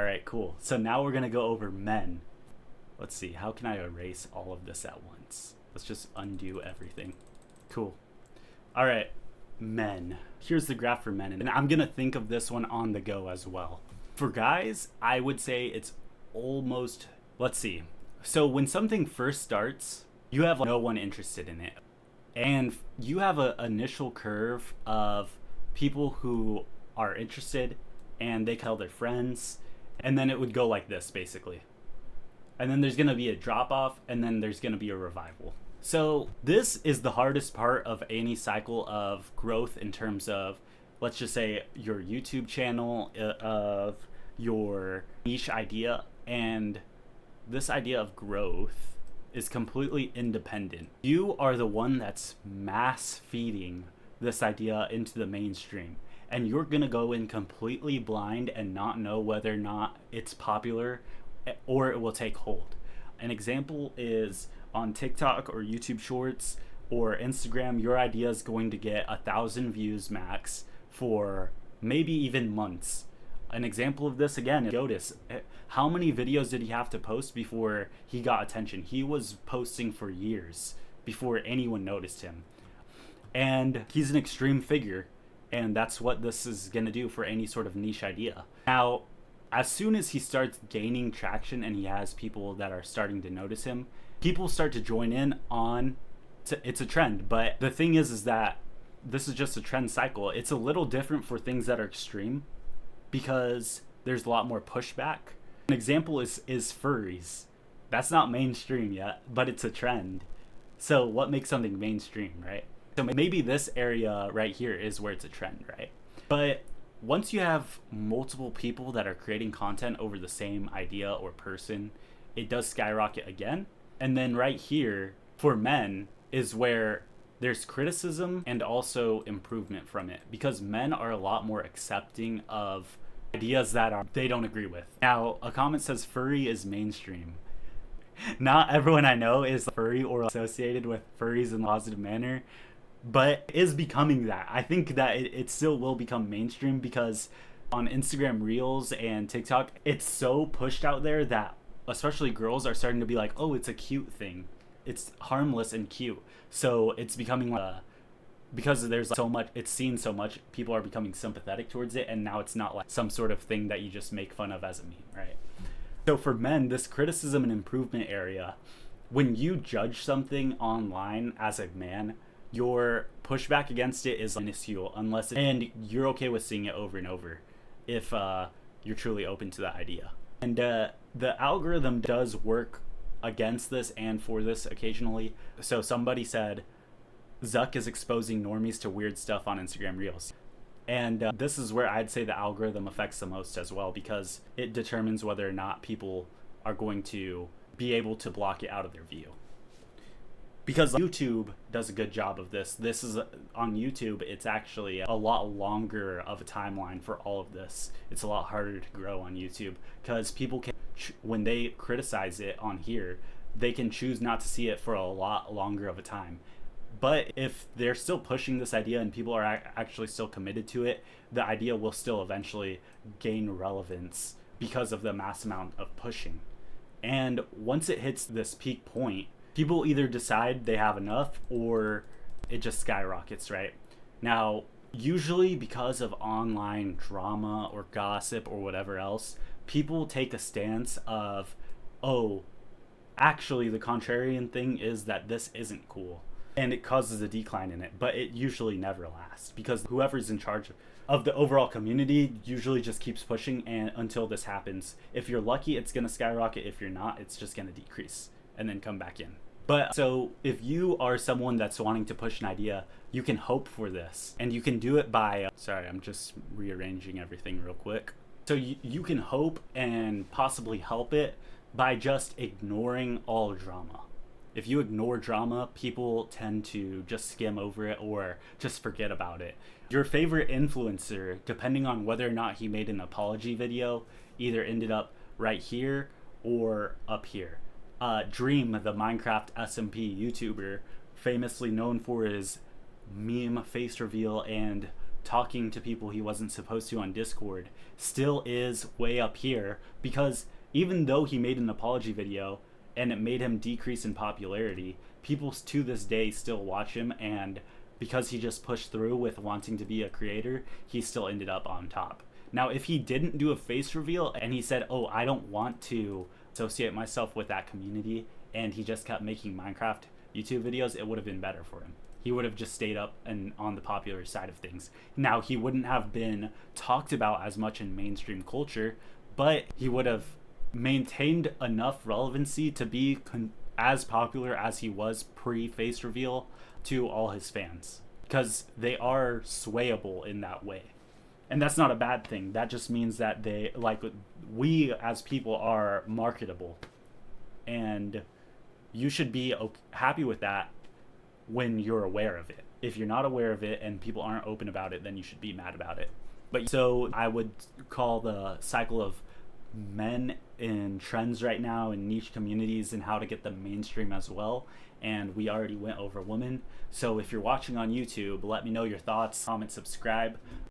All right, cool. So now we're going to go over men. Let's see, how can I erase all of this at once? Let's just undo everything. Cool. All right, men. Here's the graph for men, and I'm going to think of this one on the go as well. For guys, I would say it's almost, let's see. So when something first starts, you have no one interested in it. And you have an initial curve of people who are interested and they tell their friends, and then it would go like this basically. And then there's going to be a drop off, and then there's going to be a revival. So this is the hardest part of any cycle of growth in terms of, let's just say, your YouTube channel, of your niche idea. And this idea of growth is completely independent. You are the one that's mass feeding this idea into the mainstream. And you're going to go in completely blind and not know whether or not it's popular or it will take hold. An example is on TikTok or YouTube Shorts or Instagram, your idea is going to get 1,000 views max for maybe even months. An example of this again is Otis. How many videos did he have to post before he got attention? He was posting for years before anyone noticed him. And he's an extreme figure, and that's what this is going to do for any sort of niche idea. Now, as soon as he starts gaining traction and he has people that are starting to notice him, people start to join in on it's a trend. But the thing is that this is just a trend cycle. It's a little different for things that are extreme because there's a lot more pushback. An example is furries. That's not mainstream yet, but it's a trend. So what makes something mainstream, right? So maybe this area right here is where it's a trend, right? But once you have multiple people that are creating content over the same idea or person, it does skyrocket again. And then right here for men is where there's criticism and also improvement from it, because men are a lot more accepting of ideas that they don't agree with. Now, a comment says furry is mainstream. Not everyone I know is furry or associated with furries in a positive manner, but it is becoming that. I think that it still will become mainstream because on Instagram Reels and TikTok, it's so pushed out there that especially girls are starting to be like, oh, it's a cute thing. It's harmless and cute. So it's becoming because there's so much, it's seen so much, people are becoming sympathetic towards it, and now it's not like some sort of thing that you just make fun of as a meme, right? So for men, this criticism and improvement area, when you judge something online as a man, your pushback against it is minuscule and you're okay with seeing it over and over if you're truly open to that idea. And the algorithm does work against this and for this occasionally. So somebody said Zuck is exposing normies to weird stuff on Instagram Reels. And this is where I'd say the algorithm affects the most as well, because it determines whether or not people are going to be able to block it out of their view. Because YouTube does a good job of this. This is on YouTube, it's actually a lot longer of a timeline for all of this. It's a lot harder to grow on YouTube because people can, when they criticize it on here, they can choose not to see it for a lot longer of a time. But if they're still pushing this idea and people are actually still committed to it, the idea will still eventually gain relevance because of the mass amount of pushing. And once it hits this peak point, people either decide they have enough or it just skyrockets, right? Now, usually because of online drama or gossip or whatever else, people take a stance of, oh, actually the contrarian thing is that this isn't cool. And it causes a decline in it, but it usually never lasts because whoever's in charge of the overall community usually just keeps pushing and until this happens. If you're lucky, it's going to skyrocket. If you're not, it's just going to decrease and then come back in. But so if you are someone that's wanting to push an idea, you can hope for this, and you can do it by, sorry, I'm just rearranging everything real quick. So you can hope and possibly help it by just ignoring all drama. If you ignore drama, people tend to just skim over it or just forget about it. Your favorite influencer, depending on whether or not he made an apology video, either ended up right here or up here. Dream, the Minecraft SMP YouTuber, famously known for his meme face reveal and talking to people he wasn't supposed to on Discord still is way up here, because even though he made an apology video and it made him decrease in popularity, people to this day still watch him, and because he just pushed through with wanting to be a creator, he still ended up on top. Now, if he didn't do a face reveal and he said, oh, I don't want to associate myself with that community, and he just kept making Minecraft YouTube videos, it would have been better for him. He would have just stayed up and on the popular side of things. Now, he wouldn't have been talked about as much in mainstream culture, but he would have maintained enough relevancy to be as popular as he was pre-face reveal to all his fans, because they are swayable in that way. And that's not a bad thing. That just means that they, like, we as people are marketable, and you should be happy with that when you're aware of it. If you're not aware of it and people aren't open about it, then you should be mad about it. But so I would call the cycle of men in trends right now in niche communities and how to get them mainstream as well. And we already went over women. So if you're watching on YouTube, let me know your thoughts, comment, subscribe.